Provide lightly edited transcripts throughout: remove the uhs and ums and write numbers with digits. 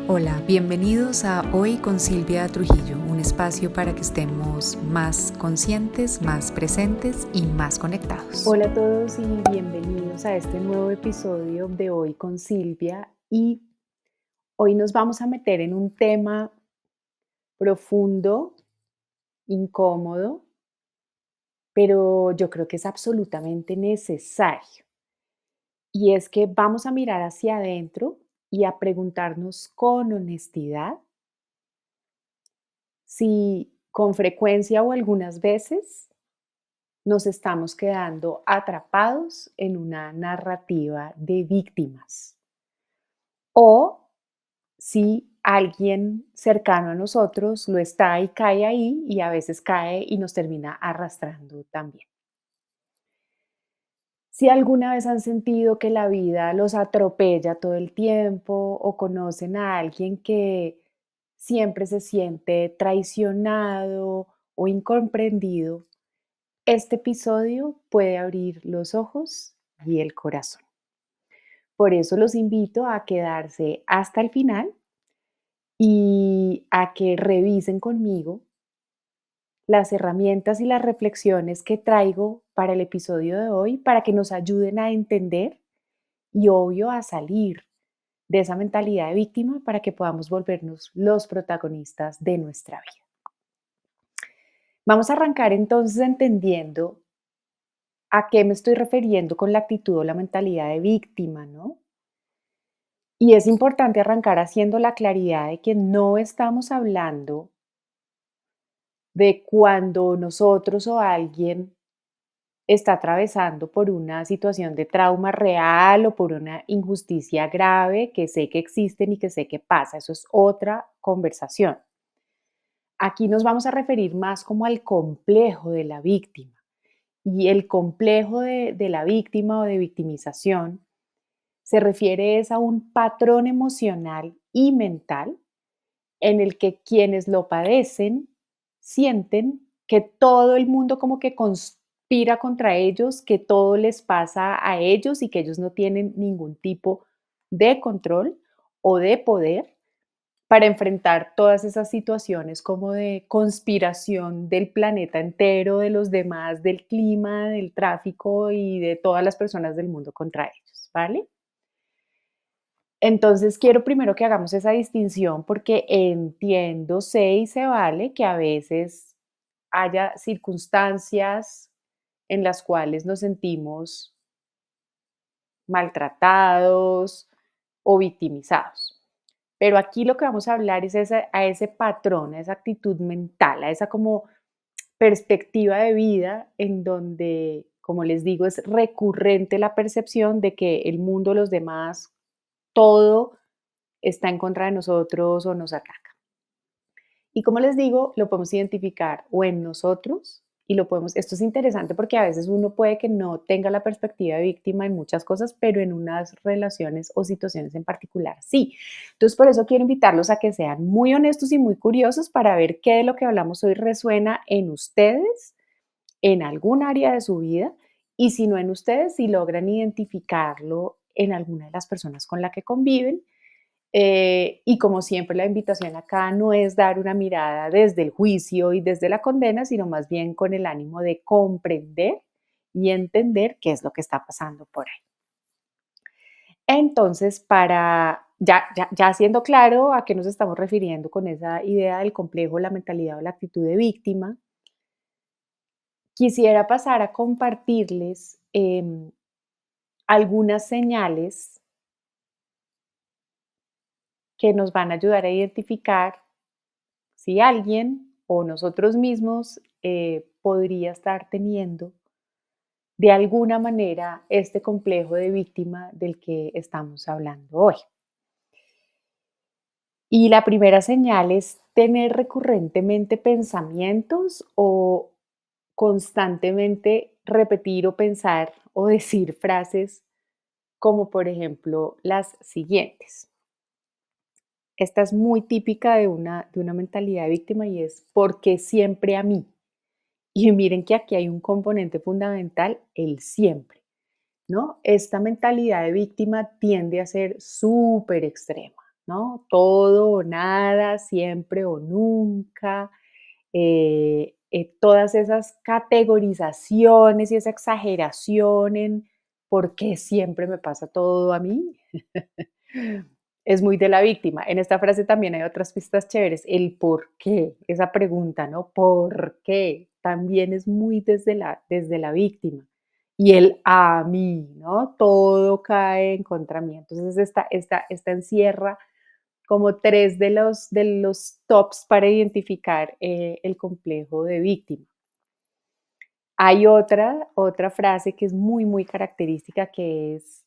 Hola, bienvenidos a Hoy con Silvia Trujillo, un espacio para que estemos más conscientes, más presentes y más conectados. Hola a todos y bienvenidos a este nuevo episodio de Hoy con Silvia. Y hoy nos vamos a meter en un tema profundo, incómodo, pero yo creo que es absolutamente necesario. Y es que vamos a mirar hacia adentro y a preguntarnos con honestidad si con frecuencia o algunas veces nos estamos quedando atrapados en una narrativa de víctimas o si alguien cercano a nosotros lo está y cae ahí y a veces cae y nos termina arrastrando también. Si alguna vez han sentido que la vida los atropella todo el tiempo o conocen a alguien que siempre se siente traicionado o incomprendido, este episodio puede abrir los ojos y el corazón. Por eso los invito a quedarse hasta el final y a que revisen conmigo las herramientas y las reflexiones que traigo para el episodio de hoy para que nos ayuden a entender y obvio a salir de esa mentalidad de víctima para que podamos volvernos los protagonistas de nuestra vida. Vamos a arrancar entonces entendiendo a qué me estoy refiriendo con la actitud o la mentalidad de víctima, ¿no? Y es importante arrancar haciendo la claridad de que no estamos hablando de cuando nosotros o alguien está atravesando por una situación de trauma real o por una injusticia grave que sé que existen y que sé que pasa. Eso es otra conversación. Aquí nos vamos a referir más como al complejo de la víctima. Y el complejo de la víctima o de victimización se refiere es a un patrón emocional y mental en el que quienes lo padecen sienten que todo el mundo como que conspira contra ellos, que todo les pasa a ellos y que ellos no tienen ningún tipo de control o de poder para enfrentar todas esas situaciones como de conspiración del planeta entero, de los demás, del clima, del tráfico y de todas las personas del mundo contra ellos, ¿vale? Entonces, quiero primero que hagamos esa distinción porque entiendo, sé y se vale que a veces haya circunstancias en las cuales nos sentimos maltratados o victimizados. Pero aquí lo que vamos a hablar es a ese patrón, a esa actitud mental, a esa como perspectiva de vida en donde, como les digo, es recurrente la percepción de que el mundo, los demás, todo está en contra de nosotros o nos ataca. Y como les digo, lo podemos identificar o en nosotros y lo podemos, esto es interesante porque a veces uno puede que no tenga la perspectiva de víctima en muchas cosas, pero en unas relaciones o situaciones en particular sí. Entonces, por eso quiero invitarlos a que sean muy honestos y muy curiosos para ver qué de lo que hablamos hoy resuena en ustedes, en algún área de su vida, y si no en ustedes, si logran identificarlo en alguna de las personas con la que conviven y como siempre, la invitación acá no es dar una mirada desde el juicio y desde la condena, sino más bien con el ánimo de comprender y entender qué es lo que está pasando por ahí. Entonces, para ya siendo claro a qué nos estamos refiriendo con esa idea del complejo, la mentalidad o la actitud de víctima, quisiera pasar a compartirles algunas señales que nos van a ayudar a identificar si alguien o nosotros mismos podría estar teniendo de alguna manera este complejo de víctima del que estamos hablando hoy. Y la primera señal es tener recurrentemente pensamientos o constantemente repetir o pensar o decir frases como por ejemplo las siguientes. Esta es muy típica de una mentalidad de víctima y es ¿por qué siempre a mí? Y miren que aquí hay un componente fundamental, el siempre, ¿no? Esta mentalidad de víctima tiende a ser súper extrema, ¿no? Todo o nada, siempre o nunca, todas esas categorizaciones y esa exageración en por qué siempre me pasa todo a mí, es muy de la víctima. En esta frase también hay otras pistas chéveres. El por qué, esa pregunta, ¿no? ¿Por qué? También es muy desde la víctima. Y el a mí, ¿no? Todo cae en contra mí. Entonces, esta encierra como tres de los tops para identificar el complejo de víctima. Hay otra frase que es muy, muy característica que es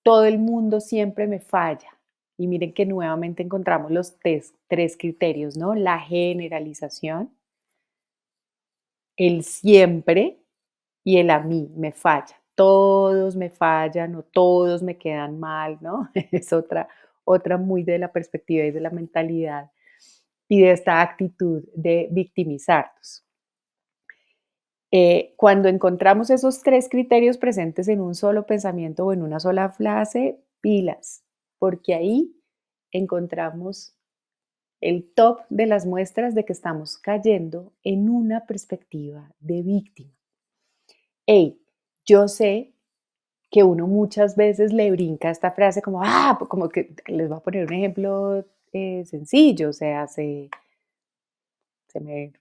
todo el mundo siempre me falla. Y miren que nuevamente encontramos los tres criterios, ¿no? La generalización, el siempre y el a mí me falla. Todos me fallan o todos me quedan mal, ¿no? Es otra muy de la perspectiva y de la mentalidad y de esta actitud de victimizarnos. Cuando encontramos esos tres criterios presentes en un solo pensamiento o en una sola frase, pilas, porque ahí encontramos el top de las muestras de que estamos cayendo en una perspectiva de víctima. Hey, yo sé que uno muchas veces le brinca esta frase como, como que les voy a poner un ejemplo sencillo, o sea, se me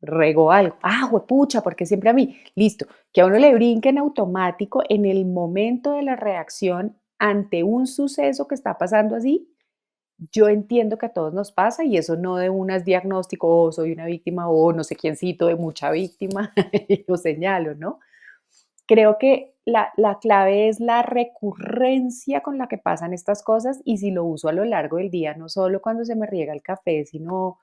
regó algo. Juepucha, porque siempre a mí. Listo, que a uno le brinque en automático en el momento de la reacción ante un suceso que está pasando así. Yo entiendo que a todos nos pasa y eso no de unas diagnóstico, soy una víctima o no sé quiéncito de mucha víctima, y lo señalo, ¿no? Creo que la clave es la recurrencia con la que pasan estas cosas y si lo uso a lo largo del día, no solo cuando se me riega el café, sino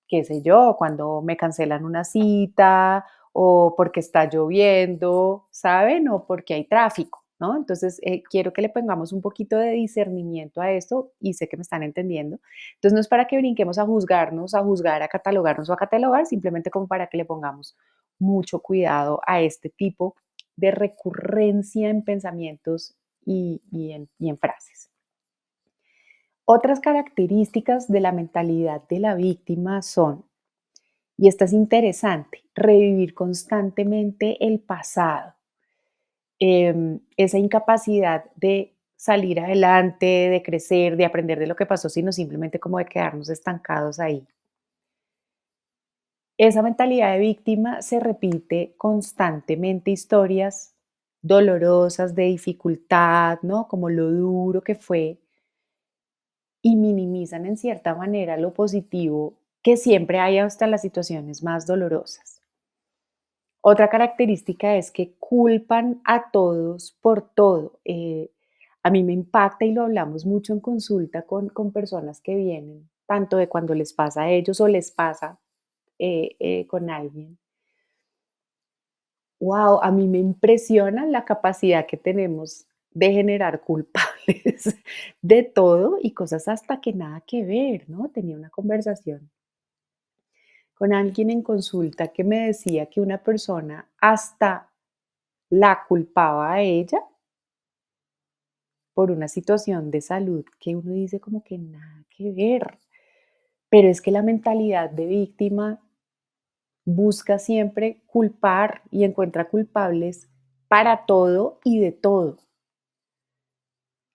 qué sé yo, cuando me cancelan una cita o porque está lloviendo, ¿saben? O porque hay tráfico, ¿no? Entonces, quiero que le pongamos un poquito de discernimiento a esto y sé que me están entendiendo. Entonces, no es para que brinquemos a juzgarnos, a juzgar, a catalogarnos o a catalogar, simplemente como para que le pongamos mucho cuidado a este tipo de recurrencia en pensamientos y en frases. Otras características de la mentalidad de la víctima son, y esta es interesante, revivir constantemente el pasado, esa incapacidad de salir adelante, de crecer, de aprender de lo que pasó, sino simplemente como de quedarnos estancados ahí. Esa mentalidad de víctima se repite constantemente historias dolorosas, de dificultad, ¿no? Como lo duro que fue y minimizan en cierta manera lo positivo que siempre hay hasta las situaciones más dolorosas. Otra característica es que culpan a todos por todo. A mí me impacta y lo hablamos mucho en consulta con personas que vienen, tanto de cuando les pasa a ellos o les pasa con alguien. Wow, a mí me impresiona la capacidad que tenemos de generar culpables de todo y cosas hasta que nada que ver, ¿no? Tenía una conversación con alguien en consulta que me decía que una persona hasta la culpaba a ella por una situación de salud que uno dice como que nada que ver, pero es que la mentalidad de víctima busca siempre culpar y encuentra culpables para todo y de todo.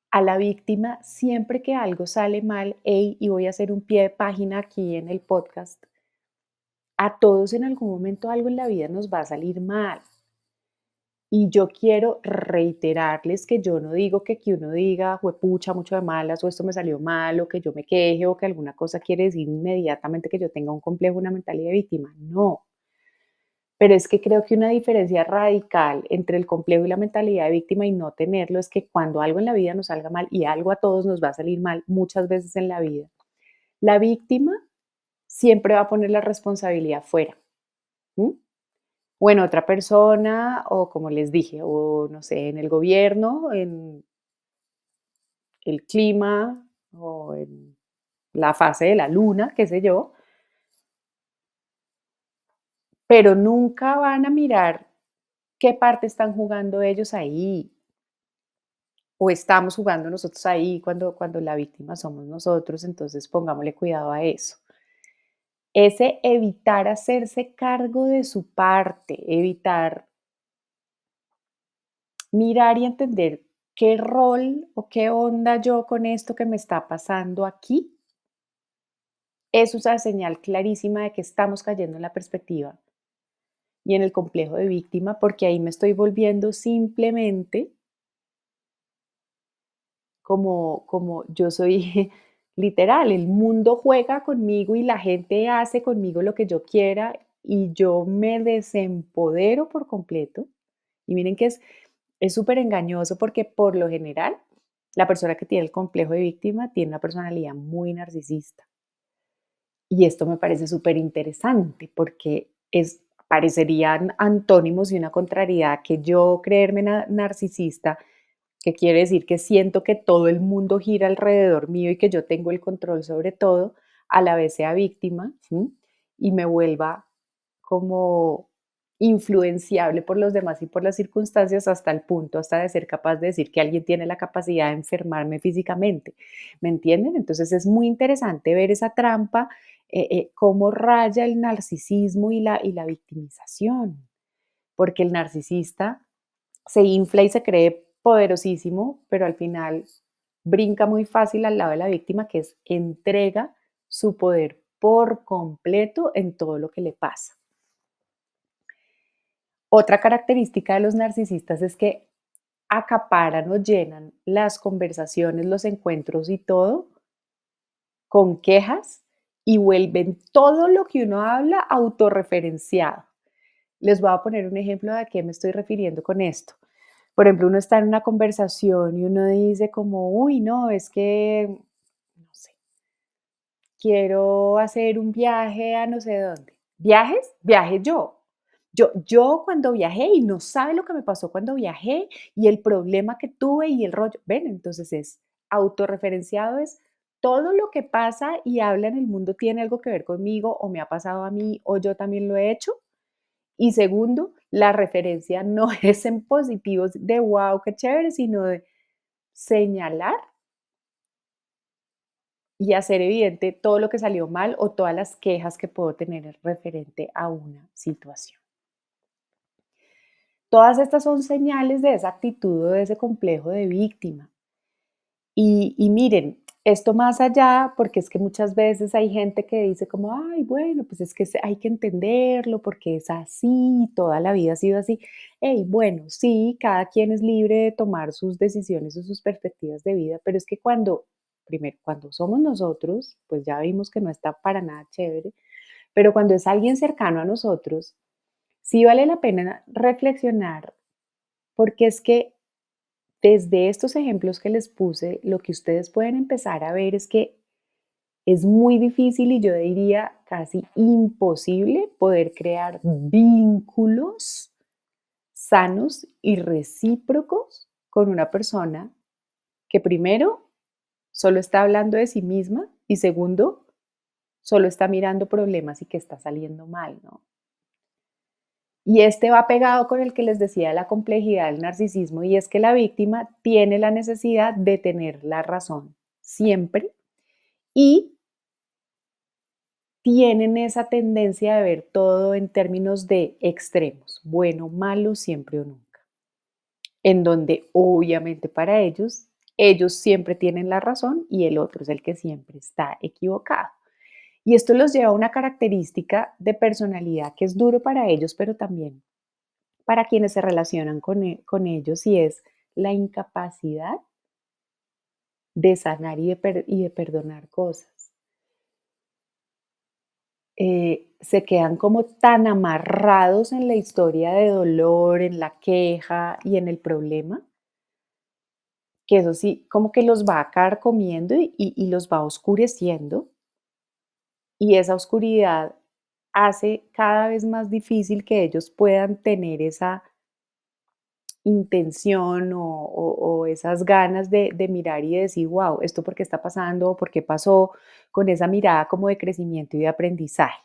A la víctima, siempre que algo sale mal, ey, y voy a hacer un pie de página aquí en el podcast, a todos en algún momento algo en la vida nos va a salir mal. Y yo quiero reiterarles que yo no digo que uno diga, juepucha, mucho de malas, o esto me salió mal, o que yo me queje, o que alguna cosa quiere decir inmediatamente que yo tenga un complejo, una mentalidad de víctima. No. Pero es que creo que una diferencia radical entre el complejo y la mentalidad de víctima y no tenerlo es que cuando algo en la vida nos salga mal, y algo a todos nos va a salir mal muchas veces en la vida, la víctima siempre va a poner la responsabilidad fuera. ¿M? O en otra persona, o como les dije, o no sé, en el gobierno, en el clima, o en la fase de la luna, qué sé yo, pero nunca van a mirar qué parte están jugando ellos ahí, o estamos jugando nosotros ahí cuando la víctima somos nosotros, entonces pongámosle cuidado a eso. Ese evitar hacerse cargo de su parte, evitar mirar y entender qué rol o qué onda yo con esto que me está pasando aquí, es una señal clarísima de que estamos cayendo en la perspectiva y en el complejo de víctima, porque ahí me estoy volviendo simplemente como yo soy literal, el mundo juega conmigo y la gente hace conmigo lo que yo quiera y yo me desempodero por completo. Y miren que es súper engañoso porque por lo general la persona que tiene el complejo de víctima tiene una personalidad muy narcisista. Y esto me parece súper interesante porque parecerían antónimos y una contrariedad que yo creerme narcisista, que quiere decir que siento que todo el mundo gira alrededor mío y que yo tengo el control sobre todo, a la vez sea víctima, ¿sí? Y me vuelva como influenciable por los demás y por las circunstancias hasta el punto hasta de ser capaz de decir que alguien tiene la capacidad de enfermarme físicamente, ¿me entienden? Entonces es muy interesante ver esa trampa, cómo raya el narcisismo y la victimización, porque el narcisista se infla y se cree poderosísimo, pero al final brinca muy fácil al lado de la víctima, que es entrega su poder por completo en todo lo que le pasa. Otra característica de los narcisistas es que acaparan o llenan las conversaciones, los encuentros y todo con quejas y vuelven todo lo que uno habla autorreferenciado. Les voy a poner un ejemplo de a qué me estoy refiriendo con esto. Por ejemplo, uno está en una conversación y uno dice como, uy, no, es que, no sé, quiero hacer un viaje a no sé dónde. ¿Viajes? Viaje yo. Yo cuando viajé y no sabe lo que me pasó cuando viajé y el problema que tuve y el rollo. Ven, entonces es autorreferenciado, es todo lo que pasa y habla en el mundo tiene algo que ver conmigo o me ha pasado a mí o yo también lo he hecho. Y segundo, la referencia no es en positivos de wow, qué chévere, sino de señalar y hacer evidente todo lo que salió mal o todas las quejas que puedo tener referente a una situación. Todas estas son señales de esa actitud o de ese complejo de víctima. Y miren, esto más allá, porque es que muchas veces hay gente que dice como, ay, bueno, pues es que hay que entenderlo porque es así, toda la vida ha sido así. Hey, bueno, sí, cada quien es libre de tomar sus decisiones o sus perspectivas de vida, pero es que primero, cuando somos nosotros, pues ya vimos que no está para nada chévere, pero cuando es alguien cercano a nosotros, sí vale la pena reflexionar porque es que desde estos ejemplos que les puse, lo que ustedes pueden empezar a ver es que es muy difícil y yo diría casi imposible poder crear vínculos sanos y recíprocos con una persona que primero solo está hablando de sí misma y segundo, solo está mirando problemas y que está saliendo mal, ¿no? Y este va pegado con el que les decía de la complejidad del narcisismo, y es que la víctima tiene la necesidad de tener la razón siempre y tienen esa tendencia de ver todo en términos de extremos, bueno, malo, siempre o nunca, en donde obviamente para ellos siempre tienen la razón y el otro es el que siempre está equivocado. Y esto los lleva a una característica de personalidad que es duro para ellos, pero también para quienes se relacionan con ellos y es la incapacidad de sanar y de perdonar cosas. Se quedan como tan amarrados en la historia de dolor, en la queja y en el problema, que eso sí, como que los va carcomiendo y los va oscureciendo y esa oscuridad hace cada vez más difícil que ellos puedan tener esa intención o esas ganas de mirar y de decir, wow, esto por qué está pasando o por qué pasó, con esa mirada como de crecimiento y de aprendizaje.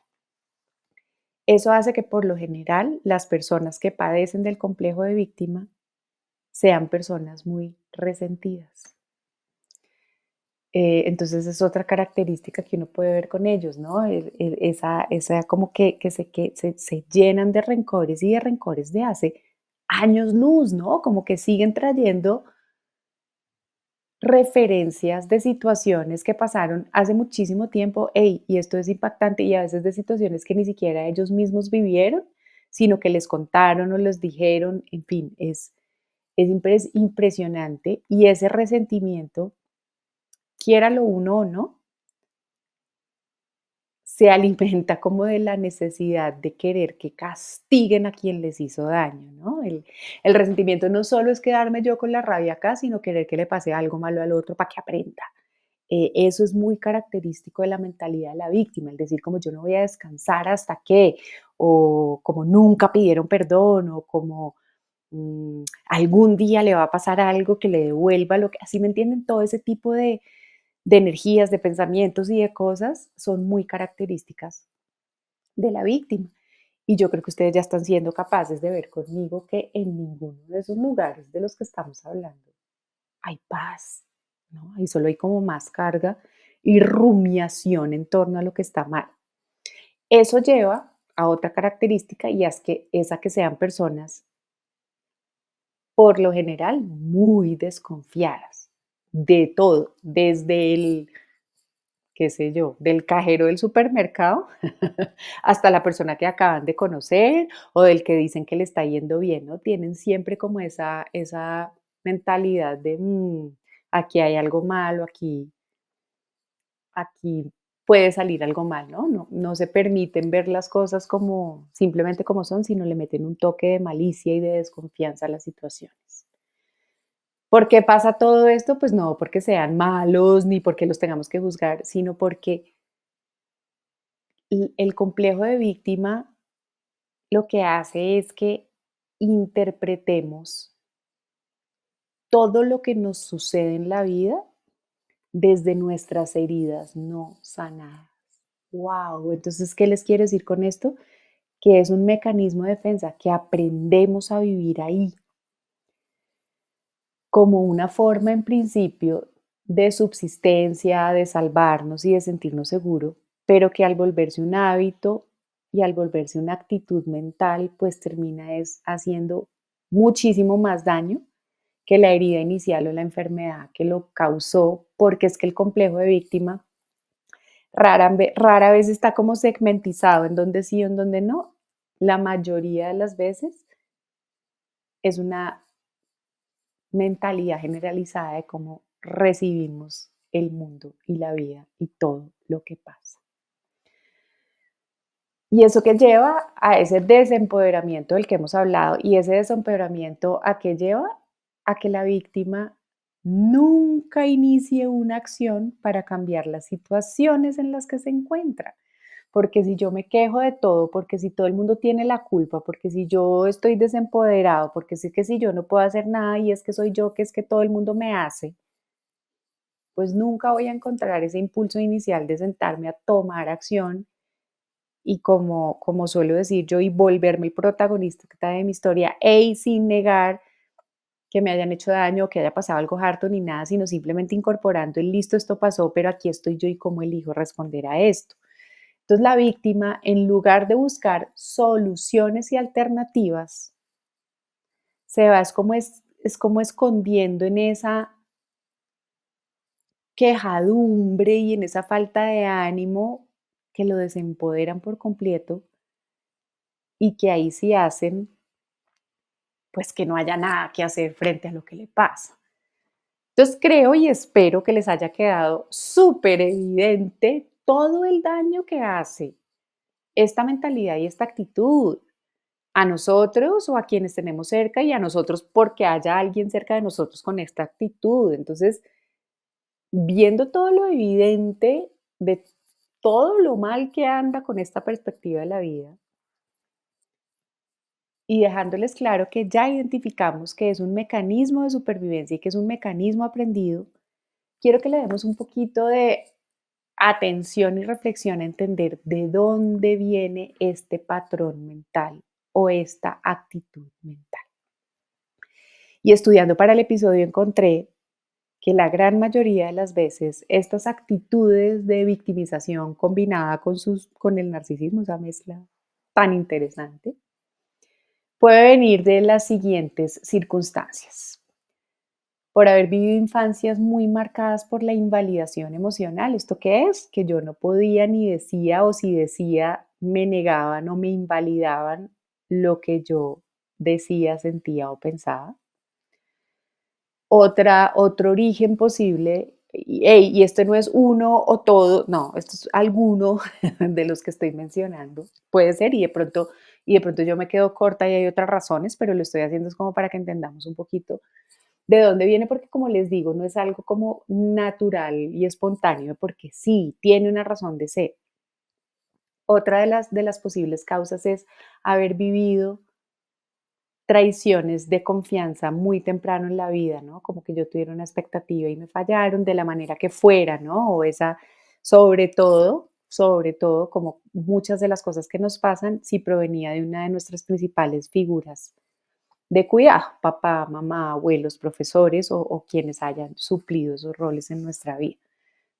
Eso hace que por lo general las personas que padecen del complejo de víctima sean personas muy resentidas. Entonces es otra característica que uno puede ver con ellos, ¿no? Esa como que se llenan de rencores y de rencores de hace años luz, ¿no? Como que siguen trayendo referencias de situaciones que pasaron hace muchísimo tiempo, ey, y esto es impactante, y a veces de situaciones que ni siquiera ellos mismos vivieron, sino que les contaron o les dijeron, en fin, es impresionante y ese resentimiento, quiéralo uno o no, se alimenta como de la necesidad de querer que castiguen a quien les hizo daño, ¿no? El resentimiento no solo es quedarme yo con la rabia acá, sino querer que le pase algo malo al otro para que aprenda. Eso es muy característico de la mentalidad de la víctima, el decir como yo no voy a descansar hasta que, o como nunca pidieron perdón, o como algún día le va a pasar algo que le devuelva lo que, así me entienden, todo ese tipo de energías, de pensamientos y de cosas son muy características de la víctima. Y yo creo que ustedes ya están siendo capaces de ver conmigo que en ninguno de esos lugares de los que estamos hablando hay paz, ¿no? Ahí solo hay como más carga y rumiación en torno a lo que está mal. Eso lleva a otra característica y es a que sean personas, por lo general, muy desconfiadas de todo, desde el qué sé yo, del cajero del supermercado hasta la persona que acaban de conocer o del que dicen que le está yendo bien, ¿no? Tienen siempre como esa mentalidad de, aquí hay algo malo, aquí puede salir algo mal, ¿no? No se permiten ver las cosas como simplemente como son, sino le meten un toque de malicia y de desconfianza a las situaciones. ¿Por qué pasa todo esto? Pues no porque sean malos ni porque los tengamos que juzgar, sino porque el complejo de víctima lo que hace es que interpretemos todo lo que nos sucede en la vida desde nuestras heridas no sanadas. Wow, entonces, ¿qué les quiero decir con esto? Que es un mecanismo de defensa que aprendemos a vivir ahí como una forma en principio de subsistencia, de salvarnos y de sentirnos seguros, pero que al volverse un hábito y al volverse una actitud mental, pues termina es haciendo muchísimo más daño que la herida inicial o la enfermedad que lo causó, porque es que el complejo de víctima rara vez está como segmentizado en donde sí o en donde no. La mayoría de las veces es una mentalidad generalizada de cómo recibimos el mundo y la vida y todo lo que pasa. Y eso que lleva a ese desempoderamiento del que hemos hablado, y ese desempoderamiento a qué lleva a que la víctima nunca inicie una acción para cambiar las situaciones en las que se encuentra. Porque si yo me quejo de todo, porque si todo el mundo tiene la culpa, porque si yo estoy desempoderado, porque sí que si yo no puedo hacer nada y es que soy yo, que es que todo el mundo me hace, pues nunca voy a encontrar ese impulso inicial de sentarme a tomar acción y como suelo decir yo, y volverme el protagonista de mi historia, y sin negar que me hayan hecho daño, que haya pasado algo harto ni nada, sino simplemente incorporando el listo, esto pasó, pero aquí estoy yo y cómo elijo responder a esto. Entonces la víctima, en lugar de buscar soluciones y alternativas, se va es como escondiendo en esa quejadumbre y en esa falta de ánimo que lo desempoderan por completo y que ahí sí hacen pues que no haya nada que hacer frente a lo que le pasa. Entonces creo y espero que les haya quedado súper evidente todo el daño que hace esta mentalidad y esta actitud a nosotros o a quienes tenemos cerca y a nosotros porque haya alguien cerca de nosotros con esta actitud. Entonces, viendo todo lo evidente de todo lo mal que anda con esta perspectiva de la vida y dejándoles claro que ya identificamos que es un mecanismo de supervivencia y que es un mecanismo aprendido, quiero que le demos un poquito de atención y reflexión a entender de dónde viene este patrón mental o esta actitud mental. Y estudiando para el episodio encontré que la gran mayoría de las veces estas actitudes de victimización combinada con el narcisismo, esa mezcla tan interesante, puede venir de las siguientes circunstancias. Por haber vivido infancias muy marcadas por la invalidación emocional. ¿Esto qué es? Que yo no podía ni decía, o si decía, me negaban o me invalidaban lo que yo decía, sentía o pensaba. Otro origen posible, y este no es uno o todo, no, esto es alguno de los que estoy mencionando. Puede ser, y de pronto yo me quedo corta y hay otras razones, pero lo estoy haciendo es como para que entendamos un poquito de dónde viene, porque como les digo, no es algo como natural y espontáneo, porque sí, tiene una razón de ser. Otra de las posibles causas es haber vivido traiciones de confianza muy temprano en la vida, ¿no? Como que yo tuviera una expectativa y me fallaron de la manera que fuera, ¿no? O esa, sobre todo, como muchas de las cosas que nos pasan, si provenía de una de nuestras principales figuras de cuidado, papá, mamá, abuelos, profesores o quienes hayan suplido esos roles en nuestra vida.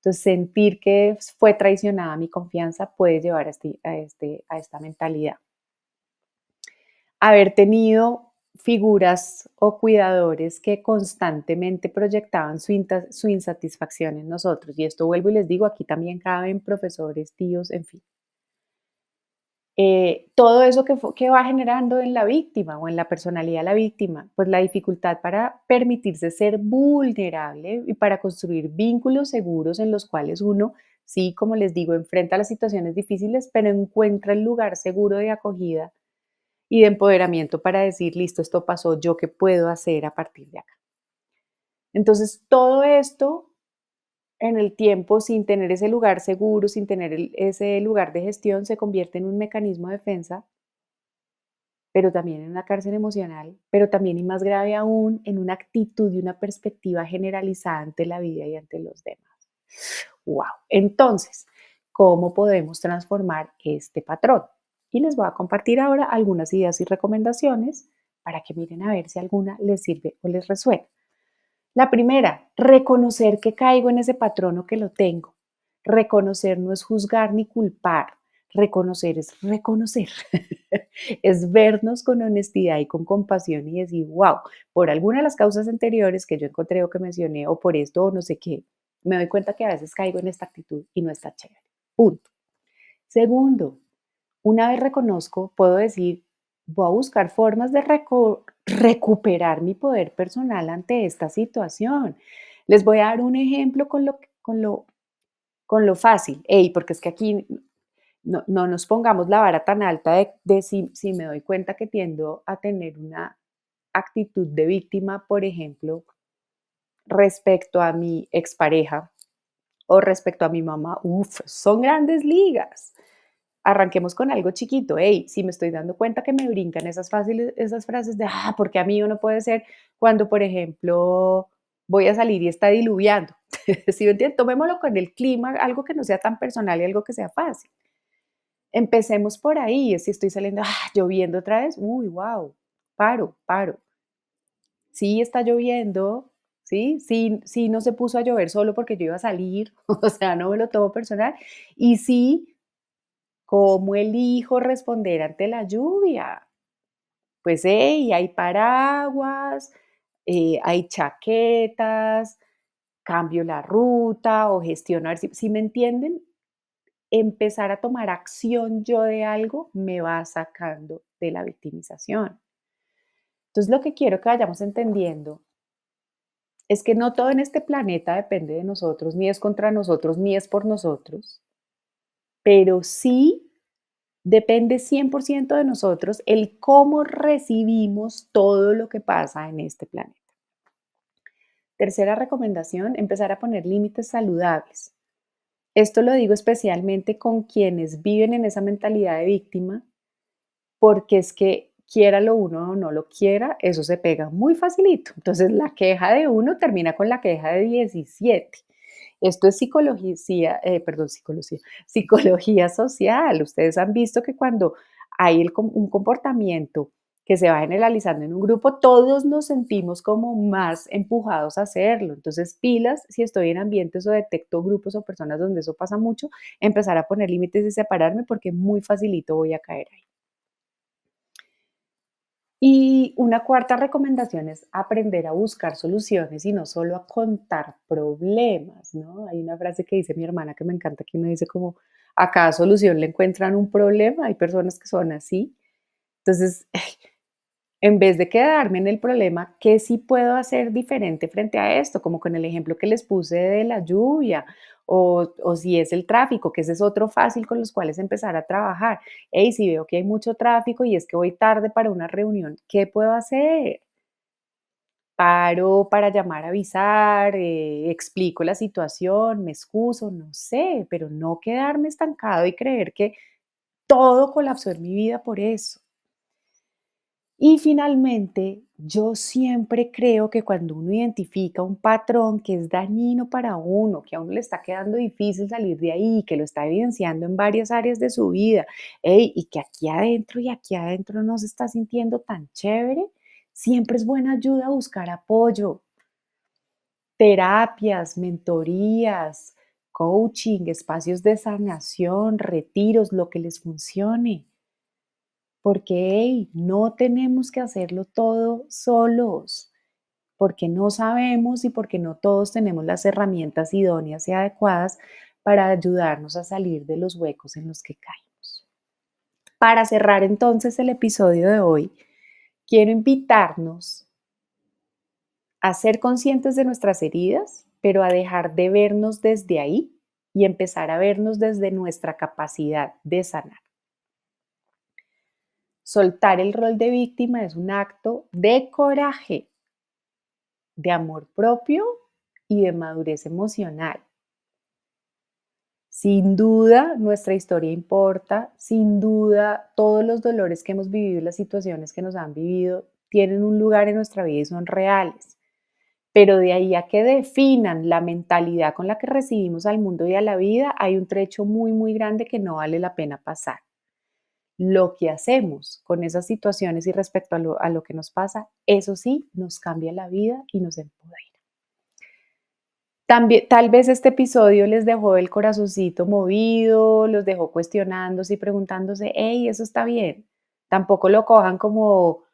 Entonces, sentir que fue traicionada mi confianza puede llevar a esta mentalidad. Haber tenido figuras o cuidadores que constantemente proyectaban su insatisfacción en nosotros. Y esto vuelvo y les digo, aquí también caben profesores, tíos, en fin. Todo eso que va generando en la víctima o en la personalidad de la víctima, pues la dificultad para permitirse ser vulnerable y para construir vínculos seguros en los cuales uno, sí, como les digo, enfrenta las situaciones difíciles, pero encuentra el lugar seguro de acogida y de empoderamiento para decir, listo, esto pasó, ¿yo qué puedo hacer a partir de acá? Entonces, todo esto en el tiempo, sin tener ese lugar seguro, sin tener ese lugar de gestión, se convierte en un mecanismo de defensa, pero también en una cárcel emocional, pero también y más grave aún, en una actitud y una perspectiva generalizada ante la vida y ante los demás. ¡Wow! Entonces, ¿cómo podemos transformar este patrón? Y les voy a compartir ahora algunas ideas y recomendaciones para que miren a ver si alguna les sirve o les resuena. La primera, reconocer que caigo en ese patrón o que lo tengo. Reconocer no es juzgar ni culpar. Reconocer es reconocer. Es vernos con honestidad y con compasión y decir, wow, por alguna de las causas anteriores que yo encontré o que mencioné, o por esto o no sé qué, me doy cuenta que a veces caigo en esta actitud y no está chévere. Punto. Segundo, una vez reconozco, puedo decir, voy a buscar formas de recuperar mi poder personal ante esta situación. Les voy a dar un ejemplo con lo fácil, ey, porque es que aquí no nos pongamos la vara tan alta de si me doy cuenta que tiendo a tener una actitud de víctima, por ejemplo, respecto a mi expareja o respecto a mi mamá, uf, son grandes ligas. Arranquemos con algo chiquito. Hey, si me estoy dando cuenta que me brincan esas frases de, porque a mí no puede ser cuando, por ejemplo, voy a salir y está diluviando. Si me entiendes, tomémoslo con el clima, algo que no sea tan personal y algo que sea fácil. Empecemos por ahí. Si estoy saliendo, lloviendo otra vez, uy, wow, paro. Sí está lloviendo, ¿sí? Sí no se puso a llover solo porque yo iba a salir, o sea, no me lo tomo personal. Y sí, ¿cómo elijo responder ante la lluvia? Pues, hey, hay paraguas, hay chaquetas, cambio la ruta o gestiono, a ver si me entienden, empezar a tomar acción yo de algo me va sacando de la victimización. Entonces, lo que quiero que vayamos entendiendo es que no todo en este planeta depende de nosotros, ni es contra nosotros, ni es por nosotros, pero sí depende 100% de nosotros el cómo recibimos todo lo que pasa en este planeta. Tercera recomendación, empezar a poner límites saludables. Esto lo digo especialmente con quienes viven en esa mentalidad de víctima, porque es que quiera lo uno o no lo quiera, eso se pega muy facilito. Entonces la queja de uno termina con la queja de 17. Esto es psicología social. Ustedes han visto que cuando hay un comportamiento que se va generalizando en un grupo, todos nos sentimos como más empujados a hacerlo. Entonces, pilas, si estoy en ambientes o detecto grupos o personas donde eso pasa mucho, empezar a poner límites y separarme porque muy facilito voy a caer ahí. Y una cuarta recomendación es aprender a buscar soluciones y no solo a contar problemas, ¿no? Hay una frase que dice mi hermana que me encanta, que uno dice como, a cada solución le encuentran un problema, hay personas que son así. Entonces, en vez de quedarme en el problema, ¿qué sí puedo hacer diferente frente a esto? Como con el ejemplo que les puse de la lluvia o si es el tráfico, que ese es otro fácil con los cuales empezar a trabajar. Hey, si veo que hay mucho tráfico y es que voy tarde para una reunión, ¿qué puedo hacer? Paro para llamar a avisar, explico la situación, me excuso, no sé, pero no quedarme estancado y creer que todo colapsó en mi vida por eso. Y finalmente, yo siempre creo que cuando uno identifica un patrón que es dañino para uno, que a uno le está quedando difícil salir de ahí, que lo está evidenciando en varias áreas de su vida, ey, y que aquí adentro no se está sintiendo tan chévere, siempre es buena ayuda buscar apoyo, terapias, mentorías, coaching, espacios de sanación, retiros, lo que les funcione. Porque hey, no tenemos que hacerlo todo solos, porque no sabemos y porque no todos tenemos las herramientas idóneas y adecuadas para ayudarnos a salir de los huecos en los que caemos. Para cerrar entonces el episodio de hoy, quiero invitarnos a ser conscientes de nuestras heridas, pero a dejar de vernos desde ahí y empezar a vernos desde nuestra capacidad de sanar. Soltar el rol de víctima es un acto de coraje, de amor propio y de madurez emocional. Sin duda, nuestra historia importa, sin duda, todos los dolores que hemos vivido y las situaciones que nos han vivido tienen un lugar en nuestra vida y son reales. Pero de ahí a que definan la mentalidad con la que recibimos al mundo y a la vida, hay un trecho muy, muy grande que no vale la pena pasar. Lo que hacemos con esas situaciones y respecto a lo que nos pasa, eso sí, nos cambia la vida y nos empodera. También, tal vez este episodio les dejó el corazoncito movido, los dejó cuestionándose y preguntándose, hey, eso está bien. Tampoco lo cojan como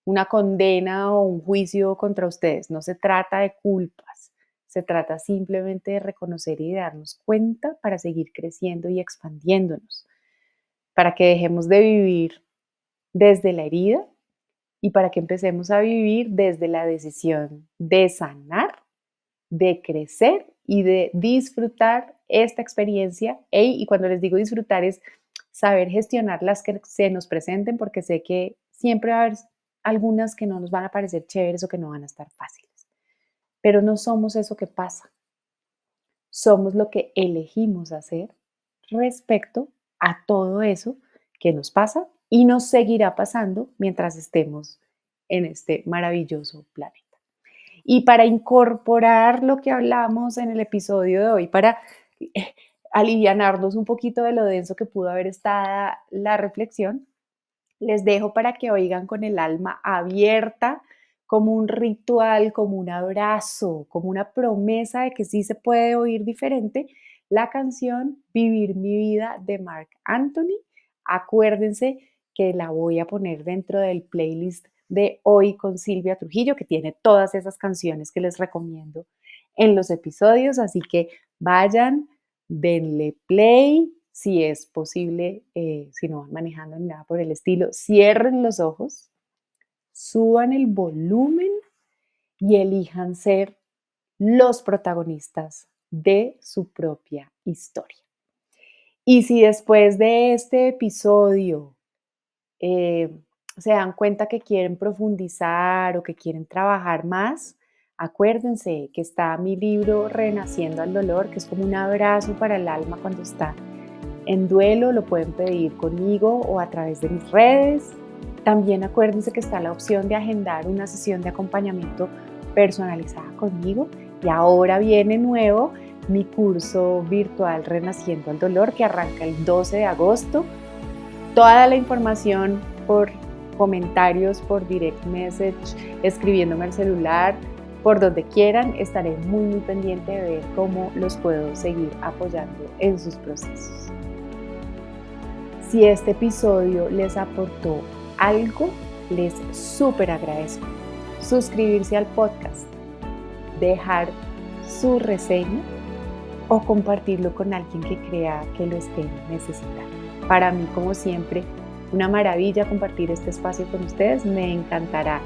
una condena o un juicio contra ustedes. No se trata de culpas, se trata simplemente de reconocer y de darnos cuenta para seguir creciendo y expandiéndonos, para que dejemos de vivir desde la herida y para que empecemos a vivir desde la decisión de sanar, de crecer y de disfrutar esta experiencia. Y cuando les digo disfrutar es saber gestionar las que se nos presenten, porque sé que siempre va a haber algunas que no nos van a parecer chéveres o que no van a estar fáciles. Pero no somos eso que pasa. Somos lo que elegimos hacer respecto a todo eso que nos pasa y nos seguirá pasando mientras estemos en este maravilloso planeta. Y para incorporar lo que hablamos en el episodio de hoy, para alivianarnos un poquito de lo denso que pudo haber estado la reflexión, les dejo para que oigan con el alma abierta, como un ritual, como un abrazo, como una promesa de que sí se puede oír diferente, la canción Vivir mi vida de Marc Anthony. Acuérdense que la voy a poner dentro del playlist de Hoy con Silvia Trujillo, que tiene todas esas canciones que les recomiendo en los episodios, así que vayan, denle play, si es posible, si no van manejando ni nada por el estilo, cierren los ojos, suban el volumen y elijan ser los protagonistas de su propia historia. Y si después de este episodio eh, se dan cuenta que quieren profundizar o que quieren trabajar más, acuérdense que está mi libro Renaciendo al Dolor, que es como un abrazo para el alma cuando está en duelo. Lo pueden pedir conmigo o a través de mis redes. También acuérdense que está la opción de agendar una sesión de acompañamiento personalizada conmigo. Y ahora viene nuevo mi curso virtual Renaciendo al Dolor, que arranca el 12 de agosto. Toda la información por comentarios por direct message, escribiéndome al celular, por donde quieran. Estaré muy pendiente de ver cómo los puedo seguir apoyando en sus procesos. Si este episodio les aportó algo, les súper agradezco suscribirse al podcast, dejar su reseña o compartirlo con alguien que crea que lo esté necesitando. Para mí, como siempre, una maravilla compartir este espacio con ustedes. Me encantará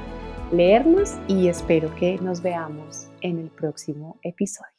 leerlos y espero que nos veamos en el próximo episodio.